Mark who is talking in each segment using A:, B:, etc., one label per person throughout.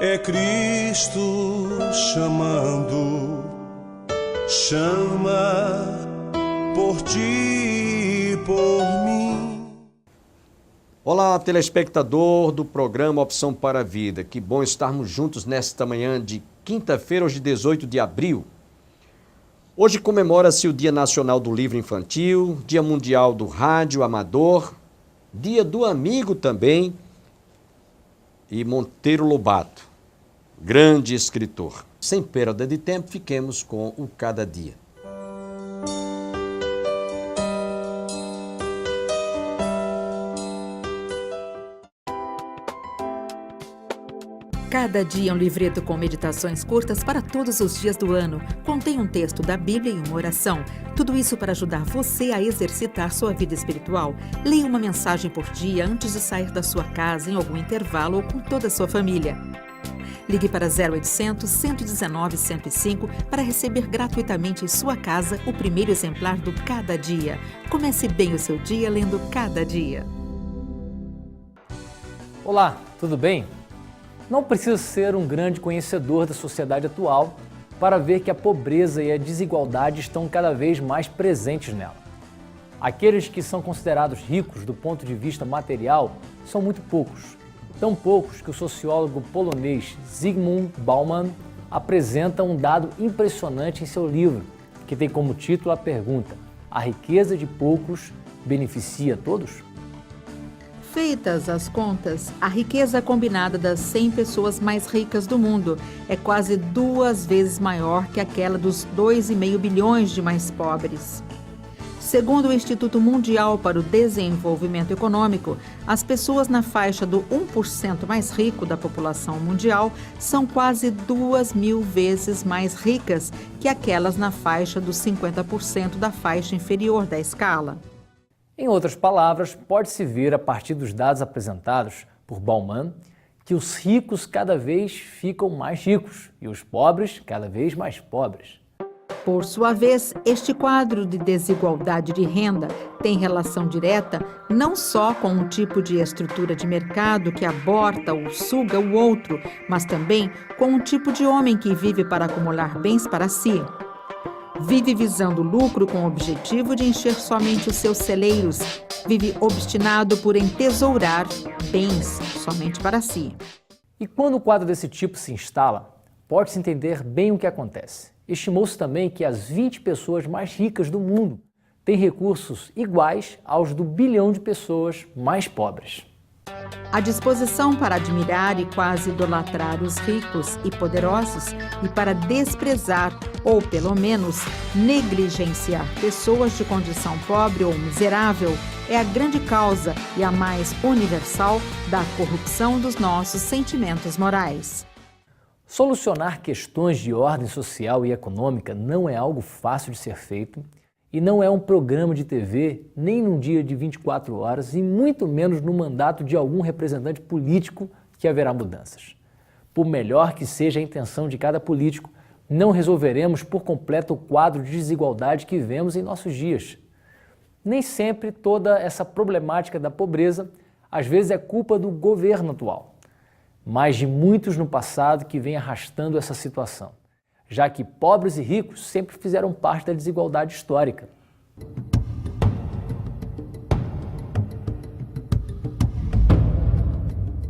A: É Cristo chamando, chama por ti e por mim.
B: Olá, telespectador do programa Opção para a Vida. Que bom estarmos juntos nesta manhã de quinta-feira, hoje 18 de abril. Hoje comemora-se o Dia Nacional do Livro Infantil, Dia Mundial do Rádio Amador, Dia do Amigo também, e Monteiro Lobato, grande escritor. Sem perda de tempo, fiquemos com o Cada Dia.
C: Cada dia é um livreto com meditações curtas para todos os dias do ano. Contém um texto da Bíblia e uma oração. Tudo isso para ajudar você a exercitar sua vida espiritual. Leia uma mensagem por dia antes de sair da sua casa, em algum intervalo ou com toda a sua família. Ligue para 0800 119 105 para receber gratuitamente em sua casa o primeiro exemplar do Cada Dia. Comece bem o seu dia lendo Cada Dia.
D: Olá, tudo bem? Não precisa ser um grande conhecedor da sociedade atual para ver que a pobreza e a desigualdade estão cada vez mais presentes nela. Aqueles que são considerados ricos do ponto de vista material são muito poucos. Tão poucos que o sociólogo polonês Zygmunt Bauman apresenta um dado impressionante em seu livro, que tem como título a pergunta: a riqueza de poucos beneficia todos?
C: Feitas as contas, a riqueza combinada das 100 pessoas mais ricas do mundo é quase 2 vezes maior que aquela dos 2,5 bilhões de mais pobres. Segundo o Instituto Mundial para o Desenvolvimento Econômico, as pessoas na faixa do 1% mais rico da população mundial são quase 2.000 vezes mais ricas que aquelas na faixa dos 50% da faixa inferior da escala.
D: Em outras palavras, pode-se ver a partir dos dados apresentados por Bauman que os ricos cada vez ficam mais ricos e os pobres cada vez mais pobres.
C: Por sua vez, este quadro de desigualdade de renda tem relação direta não só com um tipo de estrutura de mercado que aborta ou suga o outro, mas também com um tipo de homem que vive para acumular bens para si. Vive visando lucro com o objetivo de encher somente os seus celeiros. Vive obstinado por entesourar bens somente para si.
D: E quando um quadro desse tipo se instala, pode-se entender bem o que acontece. Estimou-se também que as 20 pessoas mais ricas do mundo têm recursos iguais aos do bilhão de pessoas mais pobres.
C: A disposição para admirar e quase idolatrar os ricos e poderosos e para desprezar, ou pelo menos negligenciar pessoas de condição pobre ou miserável é a grande causa e a mais universal da corrupção dos nossos sentimentos morais.
D: Solucionar questões de ordem social e econômica não é algo fácil de ser feito e não é um programa de TV, nem num dia de 24 horas e muito menos no mandato de algum representante político que haverá mudanças. Por melhor que seja a intenção de cada político, não resolveremos por completo o quadro de desigualdade que vemos em nossos dias. Nem sempre toda essa problemática da pobreza, às vezes é culpa do governo atual, mas de muitos no passado que vem arrastando essa situação, já que pobres e ricos sempre fizeram parte da desigualdade histórica.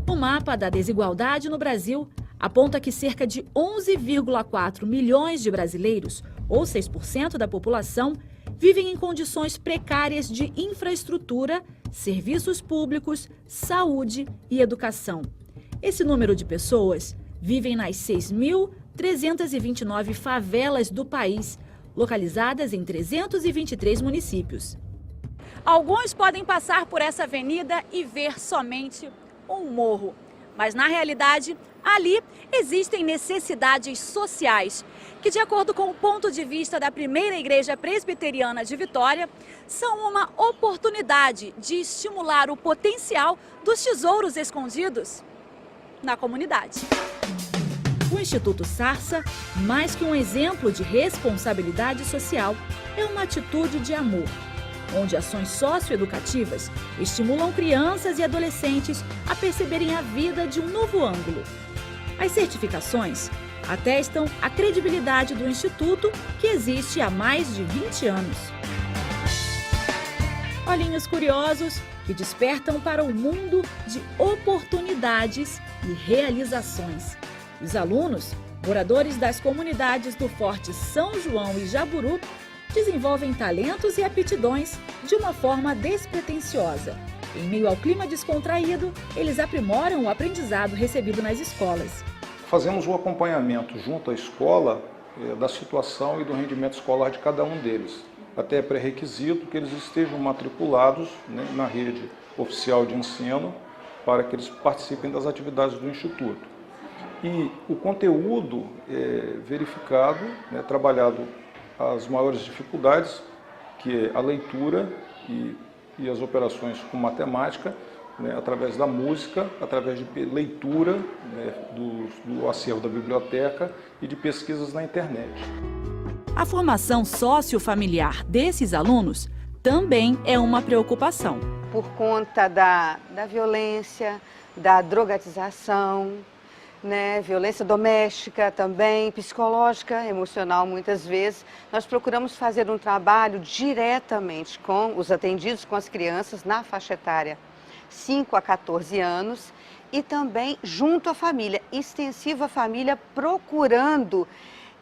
E: O mapa da desigualdade no Brasil aponta que cerca de 11,4 milhões de brasileiros, ou 6% da população, vivem em condições precárias de infraestrutura, serviços públicos, saúde e educação. Esse número de pessoas vivem nas 6.329 favelas do país, localizadas em 323 municípios. Alguns podem passar por essa avenida e ver somente um morro, mas na realidade, ali existem necessidades sociais que, de acordo com o ponto de vista da primeira igreja presbiteriana de Vitória, são uma oportunidade de estimular o potencial dos tesouros escondidos na comunidade. O Instituto Sarsa, mais que um exemplo de responsabilidade social, é uma atitude de amor, onde ações socioeducativas estimulam crianças e adolescentes a perceberem a vida de um novo ângulo. As certificações atestam a credibilidade do Instituto, que existe há mais de 20 anos. Olhinhos curiosos que despertam para o mundo de oportunidades e realizações. Os alunos, moradores das comunidades do Forte São João e Jaburu, desenvolvem talentos e aptidões de uma forma despretensiosa. Em meio ao clima descontraído, eles aprimoram o aprendizado recebido nas escolas.
F: Fazemos o acompanhamento junto à escola da situação e do rendimento escolar de cada um deles. Até é pré-requisito que eles estejam matriculados, né, na rede oficial de ensino para que eles participem das atividades do Instituto. E o conteúdo é verificado, né, trabalhado as maiores dificuldades, que é a leitura e as operações com matemática, né, através da música, através de leitura, né, do acervo da biblioteca e de pesquisas na internet.
E: A formação sociofamiliar desses alunos também é uma preocupação.
G: Por conta da violência, da drogatização, né, violência doméstica também, psicológica, emocional muitas vezes. Nós procuramos fazer um trabalho diretamente com os atendidos, com as crianças na faixa etária 5 a 14 anos e também junto à família, extensiva à família, procurando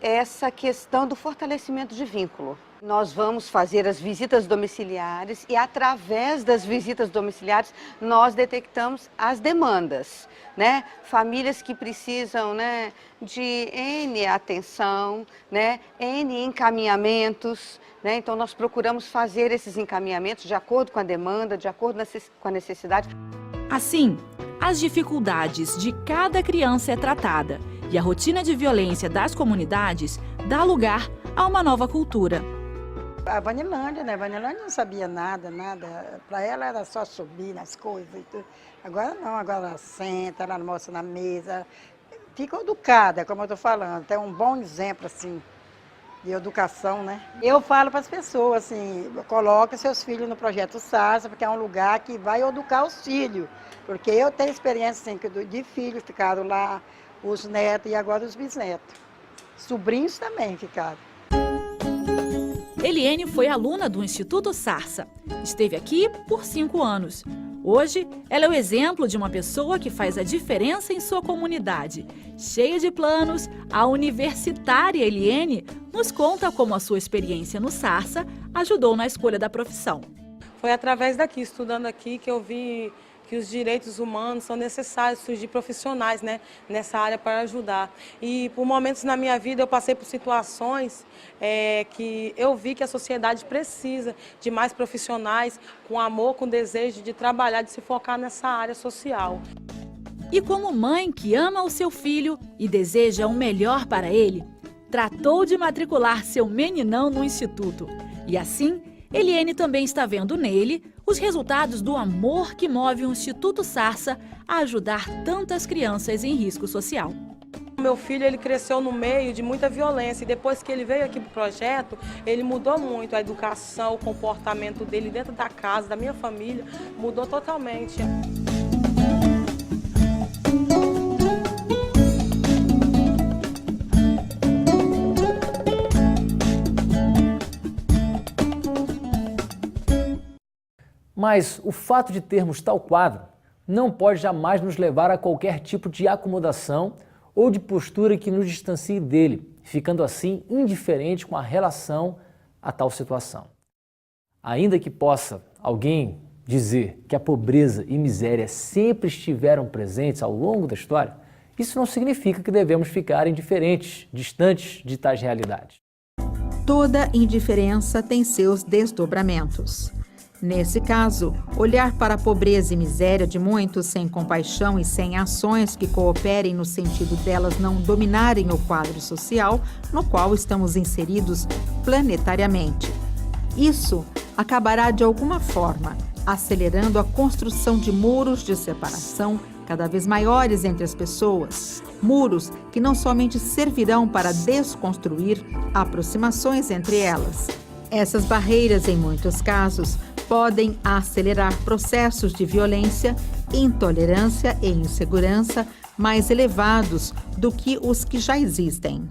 G: essa questão do fortalecimento de vínculo. Nós vamos fazer as visitas domiciliares e, através das visitas domiciliares, nós detectamos as demandas, né? Famílias que precisam, né, de N atenção, né, N encaminhamentos, né? Então, nós procuramos fazer esses encaminhamentos de acordo com a demanda, de acordo com a necessidade.
E: Assim, as dificuldades de cada criança é tratada e a rotina de violência das comunidades dá lugar a uma nova cultura.
H: A Vanilândia, né? A Vanilândia não sabia nada. Para ela era só subir nas coisas e tudo. Agora não, agora ela senta, ela almoça na mesa. Fica educada, como eu estou falando. Tem um bom exemplo, assim, de educação, né? Eu falo para as pessoas, assim, coloque seus filhos no Projeto Sarsa, porque é um lugar que vai educar os filhos. Porque eu tenho experiência, assim, de filhos ficaram lá, os netos e agora os bisnetos. Sobrinhos também ficaram.
E: Eliene foi aluna do Instituto Sarsa. Esteve aqui por 5 anos. Hoje, ela é o exemplo de uma pessoa que faz a diferença em sua comunidade. Cheia de planos, a universitária Eliene nos conta como a sua experiência no Sarsa ajudou na escolha da profissão.
I: Foi através daqui, estudando aqui, que eu vi que os direitos humanos são necessários, surgir profissionais, né, nessa área para ajudar. E por momentos na minha vida eu passei por situações que eu vi que a sociedade precisa de mais profissionais com amor, com desejo de trabalhar, de se focar nessa área social.
E: E como mãe que ama o seu filho e deseja o melhor para ele, tratou de matricular seu meninão no instituto. E assim, Eliene também está vendo nele os resultados do amor que move o Instituto Sarsa a ajudar tantas crianças em risco social.
I: Meu filho, ele cresceu no meio de muita violência e depois que ele veio aqui para o projeto, ele mudou muito a educação, o comportamento dele dentro da casa, da minha família, mudou totalmente.
D: Mas o fato de termos tal quadro não pode jamais nos levar a qualquer tipo de acomodação ou de postura que nos distancie dele, ficando assim indiferente com a relação a tal situação. Ainda que possa alguém dizer que a pobreza e miséria sempre estiveram presentes ao longo da história, isso não significa que devemos ficar indiferentes, distantes de tais realidades.
C: Toda indiferença tem seus desdobramentos. Nesse caso, olhar para a pobreza e miséria de muitos sem compaixão e sem ações que cooperem no sentido delas não dominarem o quadro social no qual estamos inseridos planetariamente. Isso acabará de alguma forma acelerando a construção de muros de separação cada vez maiores entre as pessoas, muros que não somente servirão para desconstruir aproximações entre elas. Essas barreiras, em muitos casos, podem acelerar processos de violência, intolerância e insegurança mais elevados do que os que já existem.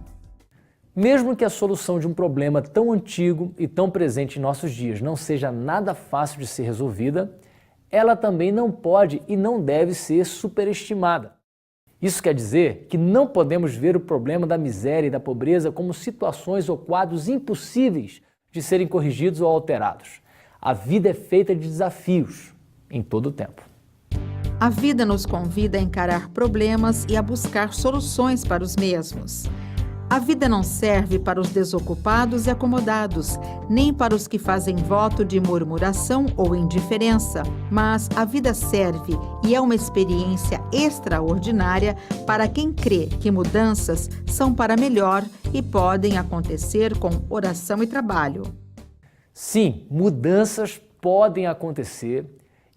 D: Mesmo que a solução de um problema tão antigo e tão presente em nossos dias não seja nada fácil de ser resolvida, ela também não pode e não deve ser superestimada. Isso quer dizer que não podemos ver o problema da miséria e da pobreza como situações ou quadros impossíveis de serem corrigidos ou alterados. A vida é feita de desafios em todo o tempo.
C: A vida nos convida a encarar problemas e a buscar soluções para os mesmos. A vida não serve para os desocupados e acomodados, nem para os que fazem voto de murmuração ou indiferença, mas a vida serve e é uma experiência extraordinária para quem crê que mudanças são para melhor e podem acontecer com oração e trabalho.
D: Sim, mudanças podem acontecer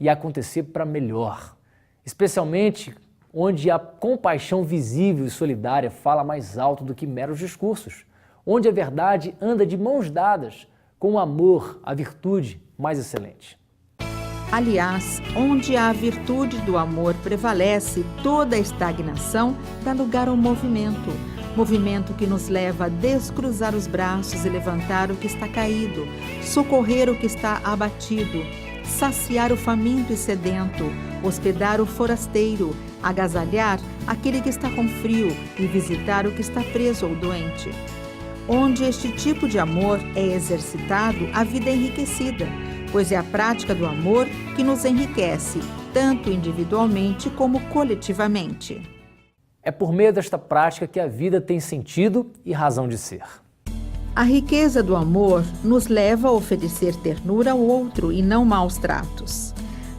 D: e acontecer para melhor, especialmente onde a compaixão visível e solidária fala mais alto do que meros discursos, onde a verdade anda de mãos dadas com o amor, a virtude mais excelente.
C: Aliás, onde a virtude do amor prevalece, toda a estagnação dá lugar ao movimento. Movimento que nos leva a descruzar os braços e levantar o que está caído, socorrer o que está abatido, saciar o faminto e sedento, hospedar o forasteiro, agasalhar aquele que está com frio e visitar o que está preso ou doente. Onde este tipo de amor é exercitado, a vida é enriquecida, pois é a prática do amor que nos enriquece, tanto individualmente como coletivamente.
D: É por meio desta prática que a vida tem sentido e razão de ser.
C: A riqueza do amor nos leva a oferecer ternura ao outro e não maus tratos.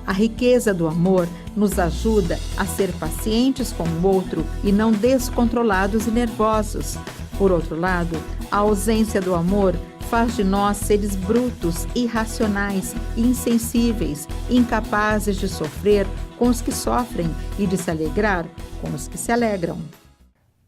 C: A riqueza do amor nos ajuda a ser pacientes com o outro e não descontrolados e nervosos. Por outro lado, a ausência do amor faz de nós seres brutos, irracionais, insensíveis, incapazes de sofrer com os que sofrem e de se alegrar com os que se alegram.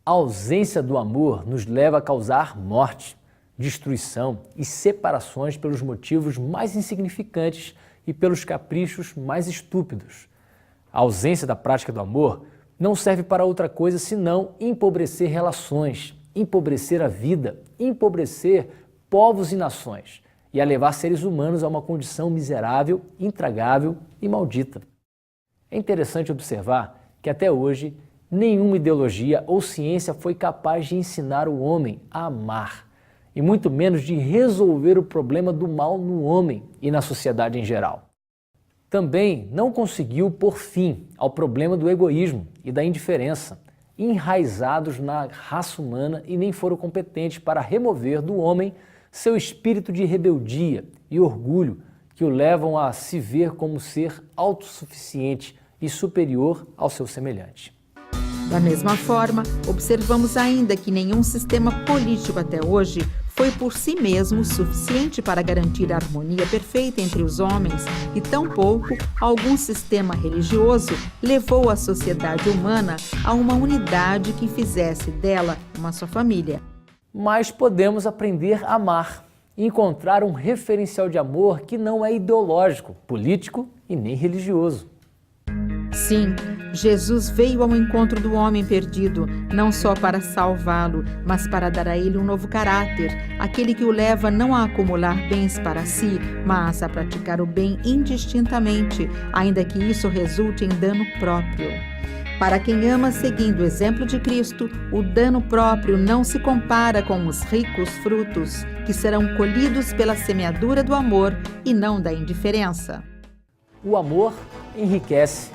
D: A ausência do amor nos leva a causar morte, destruição e separações pelos motivos mais insignificantes e pelos caprichos mais estúpidos. A ausência da prática do amor não serve para outra coisa senão empobrecer relações, empobrecer a vida, empobrecer povos e nações e a levar seres humanos a uma condição miserável, intragável e maldita. É interessante observar que até hoje nenhuma ideologia ou ciência foi capaz de ensinar o homem a amar, e muito menos de resolver o problema do mal no homem e na sociedade em geral. Também não conseguiu pôr fim ao problema do egoísmo e da indiferença, enraizados na raça humana, e nem foram competentes para remover do homem seu espírito de rebeldia e orgulho que o levam a se ver como ser autossuficiente e superior ao seu semelhante.
C: Da mesma forma, observamos ainda que nenhum sistema político até hoje foi por si mesmo suficiente para garantir a harmonia perfeita entre os homens e tampouco algum sistema religioso levou a sociedade humana a uma unidade que fizesse dela uma só família.
D: Mas podemos aprender a amar e encontrar um referencial de amor que não é ideológico, político e nem religioso.
C: Sim, Jesus veio ao encontro do homem perdido, não só para salvá-lo, mas para dar a ele um novo caráter, aquele que o leva não a acumular bens para si, mas a praticar o bem indistintamente, ainda que isso resulte em dano próprio. Para quem ama seguindo o exemplo de Cristo, o dano próprio não se compara com os ricos frutos que serão colhidos pela semeadura do amor e não da indiferença.
D: O amor enriquece,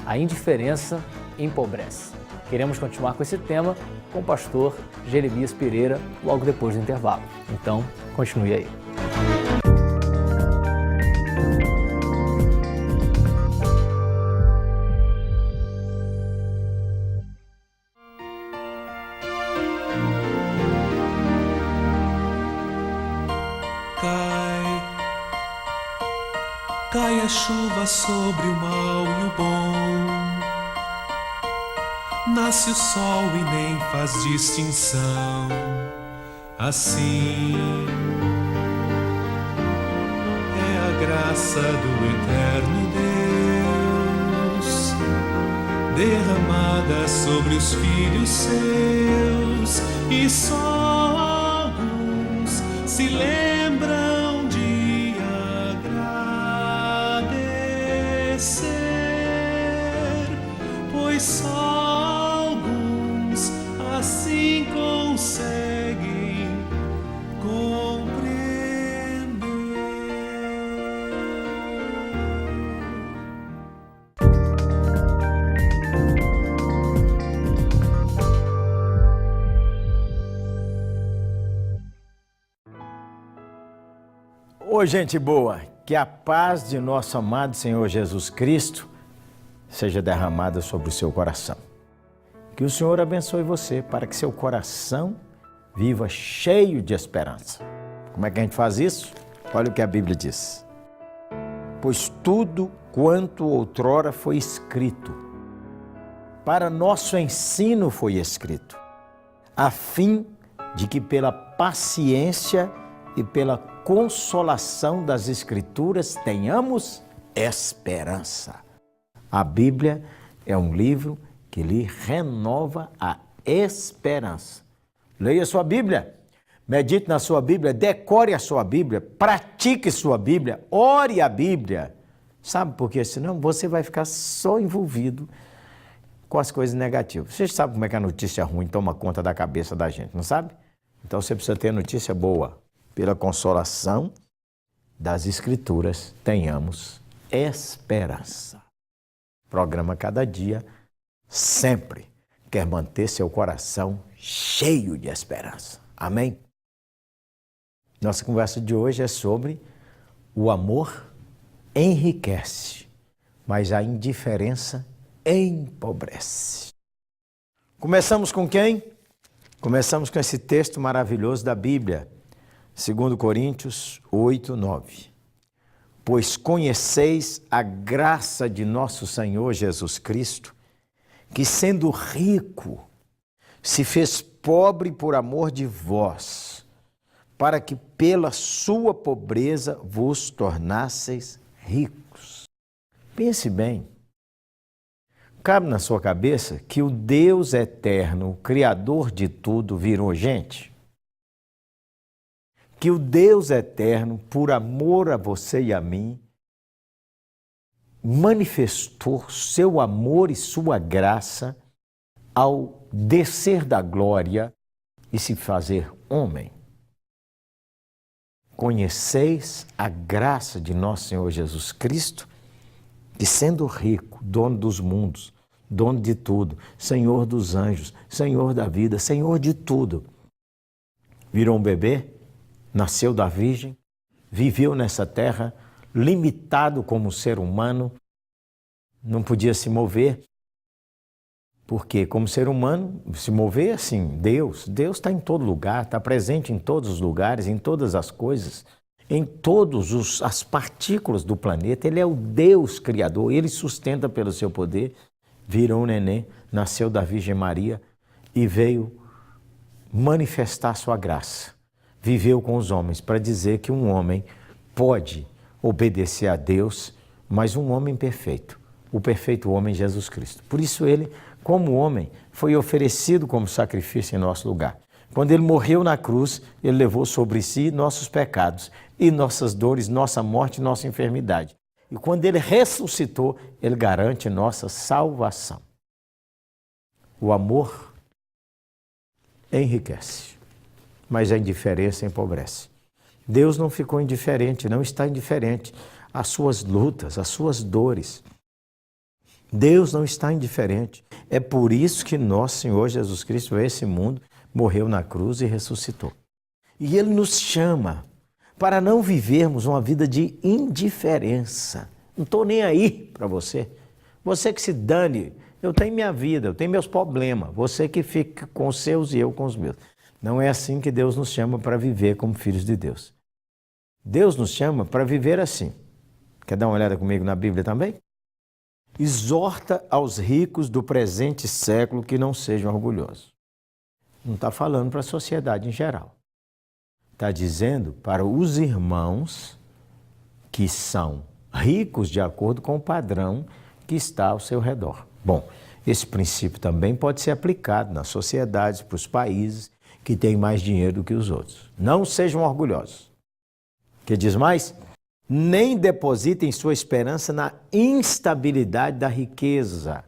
D: a indiferença empobrece. Queremos continuar com esse tema com o pastor Jeremias Pereira logo depois do intervalo. Então, continue aí.
A: Cai a chuva sobre o mal e o bom, nasce o sol e nem faz distinção. Assim é a graça do eterno Deus, derramada sobre os filhos seus, e só alguns se lembram de agradecer, pois só alguns assim conseguem compreender.
J: Ô, gente boa, que a paz de nosso amado Senhor Jesus Cristo seja derramada sobre o seu coração. Que o Senhor abençoe você para que seu coração viva cheio de esperança. Como é que a gente faz isso? Olha o que a Bíblia diz. Pois tudo quanto outrora foi escrito, para nosso ensino foi escrito, a fim de que pela paciência e pela consolação das Escrituras tenhamos esperança. A Bíblia é um livro que lhe renova a esperança. Leia sua Bíblia, medite na sua Bíblia, decore a sua Bíblia, pratique sua Bíblia, ore a Bíblia. Sabe por quê? Senão você vai ficar só envolvido com as coisas negativas. Você sabe como é que a notícia ruim toma conta da cabeça da gente, não sabe? Então você precisa ter notícia boa. Pela consolação das Escrituras, tenhamos esperança. Programa Cada Dia sempre quer manter seu coração cheio de esperança. Amém? Nossa conversa de hoje é sobre o amor enriquece, mas a indiferença empobrece. Começamos com quem? Começamos com esse texto maravilhoso da Bíblia, 2 Coríntios 8, 9. Pois conheceis a graça de nosso Senhor Jesus Cristo, que sendo rico, se fez pobre por amor de vós, para que pela sua pobreza vos tornasseis ricos. Pense bem. Cabe na sua cabeça que o Deus eterno, o Criador de tudo, virou gente? Que o Deus eterno, por amor a você e a mim, manifestou seu amor e sua graça ao descer da glória e se fazer homem. Conheceis a graça de nosso Senhor Jesus Cristo, que sendo rico, dono dos mundos, dono de tudo, Senhor dos anjos, Senhor da vida, Senhor de tudo, virou um bebê, nasceu da Virgem, viveu nessa terra, limitado como ser humano, não podia se mover, porque como ser humano, se mover assim, Deus está em todo lugar, está presente em todos os lugares, em todas as coisas, em todas as partículas do planeta. Ele é o Deus Criador, Ele sustenta pelo seu poder, virou um neném, nasceu da Virgem Maria e veio manifestar sua graça. Viveu com os homens para dizer que um homem pode obedecer a Deus, mas um homem perfeito, o perfeito homem Jesus Cristo. Por isso ele, como homem, foi oferecido como sacrifício em nosso lugar. Quando ele morreu na cruz, ele levou sobre si nossos pecados e nossas dores, nossa morte e nossa enfermidade. E quando ele ressuscitou, ele garante nossa salvação. O amor enriquece, mas a indiferença empobrece. Deus não ficou indiferente, não está indiferente às suas lutas, às suas dores. Deus não está indiferente. É por isso que nosso Senhor Jesus Cristo veio a esse mundo, morreu na cruz e ressuscitou. E Ele nos chama para não vivermos uma vida de indiferença. Não estou nem aí para você. Você que se dane, eu tenho minha vida, eu tenho meus problemas. Você que fica com os seus e eu com os meus. Não é assim que Deus nos chama para viver como filhos de Deus. Deus nos chama para viver assim. Quer dar uma olhada comigo na Bíblia também? Exorta aos ricos do presente século que não sejam orgulhosos. Não está falando para a sociedade em geral. Está dizendo para os irmãos que são ricos de acordo com o padrão que está ao seu redor. Bom, Esse princípio também pode ser aplicado nas sociedades, para os países que têm mais dinheiro do que os outros. Não sejam orgulhosos. Que diz mais? Nem depositem sua esperança na instabilidade da riqueza.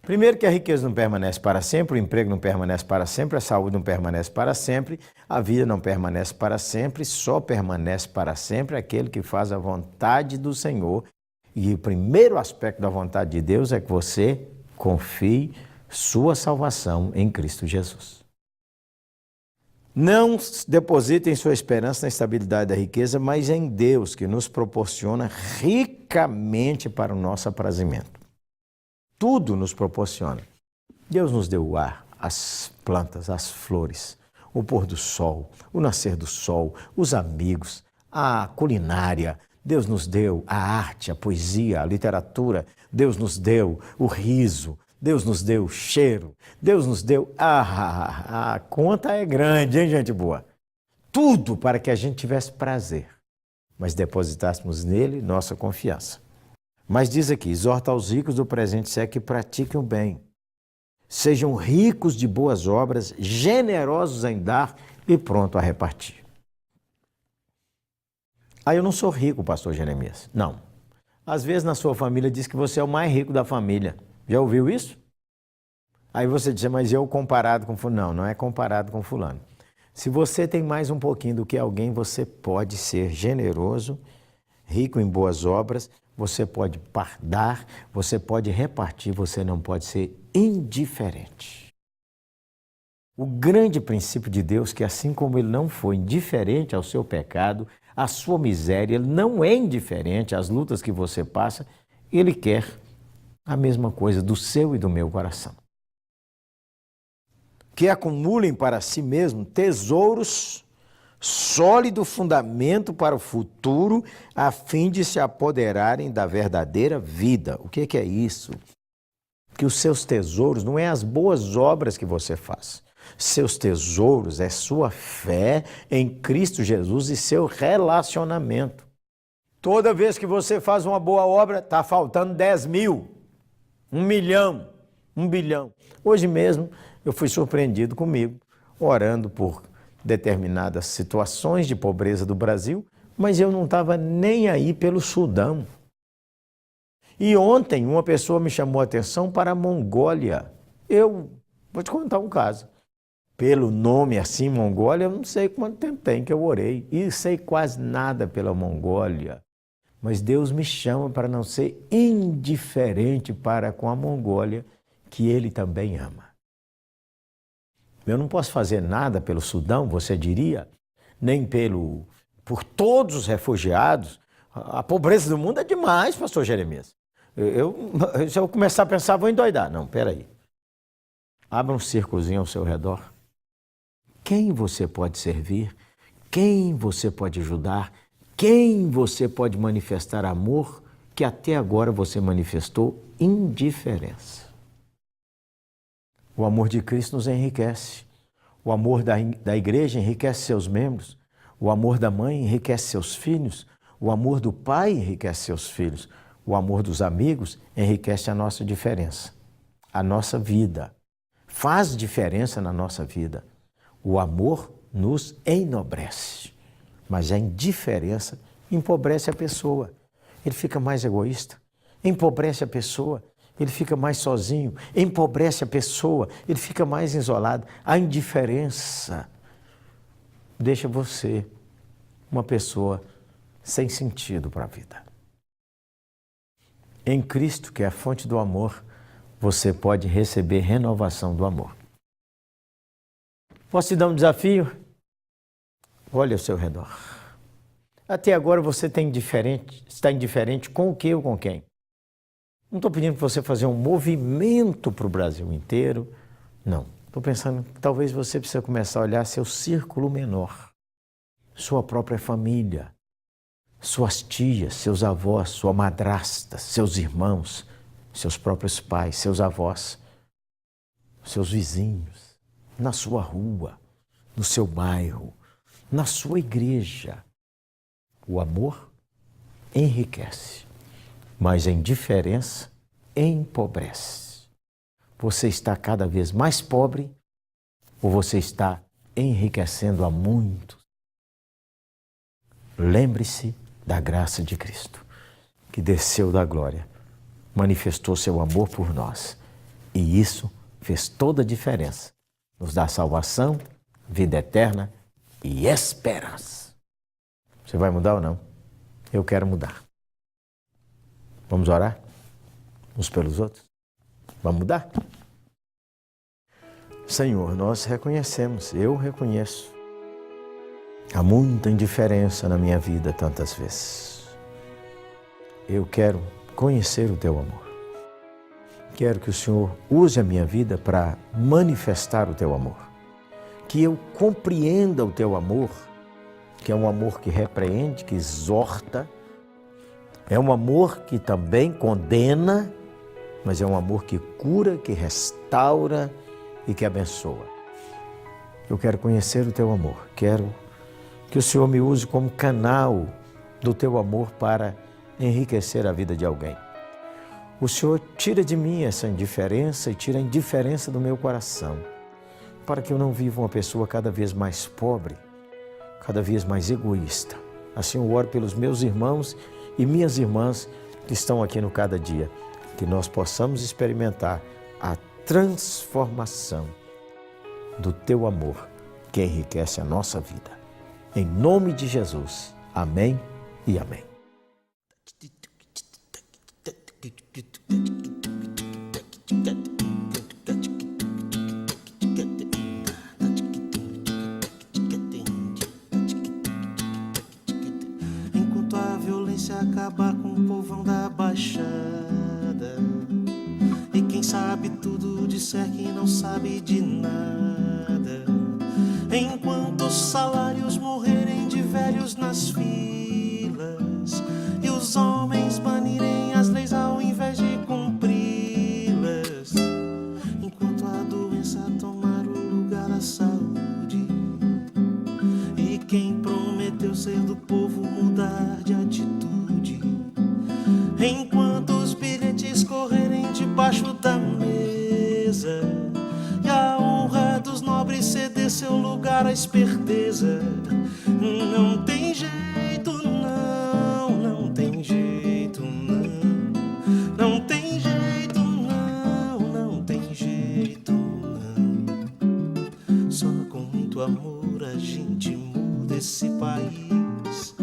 J: Primeiro que a riqueza não permanece para sempre, o emprego não permanece para sempre, a saúde não permanece para sempre, a vida não permanece para sempre, só permanece para sempre aquele que faz a vontade do Senhor. E o primeiro aspecto da vontade de Deus é que você confie sua salvação em Cristo Jesus. Não depositem sua esperança na estabilidade da riqueza, mas em Deus, que nos proporciona ricamente para o nosso aprazimento. Tudo nos proporciona. Deus nos deu o ar, as plantas, as flores, o pôr do sol, o nascer do sol, os amigos, a culinária. Deus nos deu a arte, a poesia, a literatura. Deus nos deu o riso. Deus nos deu o cheiro. Deus nos deu... a conta é grande, hein, gente boa? Tudo para que a gente tivesse prazer, mas depositássemos nele nossa confiança. Mas diz aqui, exorta aos ricos do presente século que pratiquem o bem. Sejam ricos de boas obras, generosos em dar e pronto a repartir. Eu não sou rico, pastor Jeremias. Não. Às vezes na sua família diz que você é o mais rico da família. Já ouviu isso? Aí você diz, mas eu comparado com fulano. Não, não é comparado com fulano. Se você tem mais um pouquinho do que alguém, você pode ser generoso, rico em boas obras, você pode dar, você pode repartir, você não pode ser indiferente. O grande princípio de Deus, que assim como ele não foi indiferente ao seu pecado, à sua miséria, ele não é indiferente às lutas que você passa, ele quer a mesma coisa do seu e do meu coração. Que acumulem para si mesmo tesouros, sólido fundamento para o futuro, a fim de se apoderarem da verdadeira vida. O que é isso? Que os seus tesouros não é as boas obras que você faz. Seus tesouros é sua fé em Cristo Jesus e seu relacionamento. Toda vez que você faz uma boa obra, está faltando 10 mil, 1 milhão, 1 bilhão. Hoje mesmo eu fui surpreendido comigo, orando por determinadas situações de pobreza do Brasil, mas eu não estava nem aí pelo Sudão. E ontem uma pessoa me chamou a atenção para a Mongólia. Eu vou te contar um caso. Pelo nome assim, Mongólia, eu não sei quanto tempo tem que eu orei. E sei quase nada pela Mongólia. Mas Deus me chama para não ser indiferente para com a Mongólia, que Ele também ama. Eu não posso fazer nada pelo Sudão, você diria, nem por todos os refugiados. A pobreza do mundo é demais, pastor Jeremias. Se eu começar a pensar, vou endoidar. Não, peraí. Abra um círculozinho ao seu redor. Quem você pode servir? Quem você pode ajudar? Quem você pode manifestar amor que até agora você manifestou indiferença? O amor de Cristo nos enriquece. O amor da igreja enriquece seus membros. O amor da mãe enriquece seus filhos. O amor do pai enriquece seus filhos. O amor dos amigos enriquece a nossa diferença, a nossa vida. Faz diferença na nossa vida. O amor nos enobrece, mas a indiferença empobrece a pessoa. Ele fica mais egoísta, empobrece a pessoa. Ele fica mais sozinho, empobrece a pessoa, ele fica mais isolado. A indiferença deixa você uma pessoa sem sentido para a vida. Em Cristo, que é a fonte do amor, você pode receber renovação do amor. Posso te dar um desafio? Olha ao seu redor. Até agora você está indiferente com o que ou com quem? Não estou pedindo para você fazer um movimento para o Brasil inteiro. Não. Estou pensando que talvez você precise começar a olhar seu círculo menor. Sua própria família. Suas tias, seus avós, sua madrasta, seus irmãos, seus próprios pais, seus avós, seus vizinhos, na sua rua, no seu bairro, na sua igreja. O amor enriquece, mas a indiferença empobrece. Você está cada vez mais pobre ou você está enriquecendo a muitos? Lembre-se da graça de Cristo, que desceu da glória, manifestou seu amor por nós. E isso fez toda a diferença. Nos dá salvação, vida eterna e esperança. Você vai mudar ou não? Eu quero mudar. Vamos orar uns pelos outros? Vamos mudar? Senhor, nós reconhecemos, eu reconheço. Há muita indiferença na minha vida tantas vezes. Eu quero conhecer o Teu amor. Quero que o Senhor use a minha vida para manifestar o Teu amor. Que eu compreenda o Teu amor, que é um amor que repreende, que exorta, é um amor que também condena, mas é um amor que cura, que restaura e que abençoa. Eu quero conhecer o Teu amor, quero que o Senhor me use como canal do Teu amor para enriquecer a vida de alguém. O Senhor tira de mim essa indiferença e tira a indiferença do meu coração, para que eu não viva uma pessoa cada vez mais pobre, cada vez mais egoísta. Assim eu oro pelos meus irmãos e minhas irmãs que estão aqui no Cada Dia, que nós possamos experimentar a transformação do Teu amor que enriquece a nossa vida. Em nome de Jesus. Amém e amém.
A: Enquanto a violência acabar com o povão da Baixada, e quem sabe tudo disser que não sabe de nada, enquanto os salários morrerem de velhos nas filas e os homens banirem as leis ao invés de cumpri-las, enquanto a doença tomar o lugar da saúde e quem prometeu ser do povo mudar de atitude, enquanto os bilhetes correrem debaixo da mesa e a honra dos nobres ceder seu lugar à esperteza, não tem jeito não, não tem jeito não, não tem jeito não, não tem jeito não. Só com muito amor a gente muda esse país.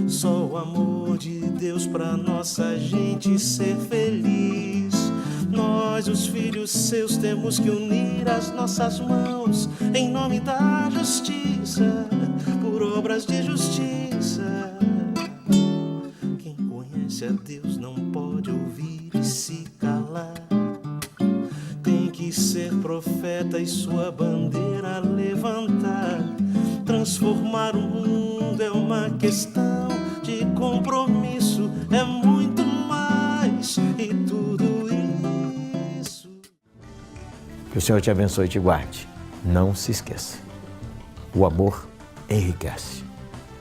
A: Só o amor de Deus pra nossa gente ser feliz. Nós, os filhos seus, temos que unir as nossas mãos em nome da justiça, por obras de justiça. Quem conhece a Deus não pode ouvir e se calar. Tem que ser profeta e sua bandeira levantar. Transformar o mundo é uma questão de compromisso, é muito mais e tudo isso.
J: Que o Senhor te abençoe e te guarde. Não se esqueça, o amor enriquece,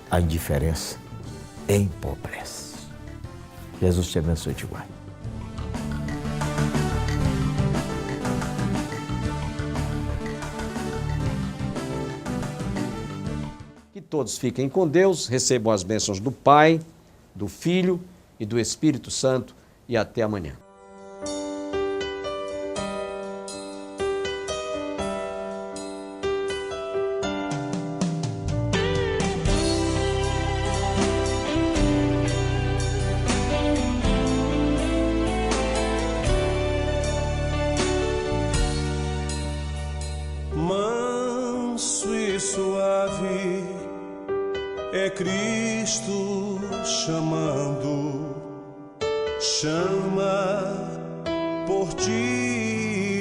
J: a indiferença empobrece. Jesus te abençoe e te guarde.
B: Que todos fiquem com Deus, recebam as bênçãos do Pai, do Filho e do Espírito Santo e até amanhã.
A: Manso e suave é Cristo chamando, chama por ti.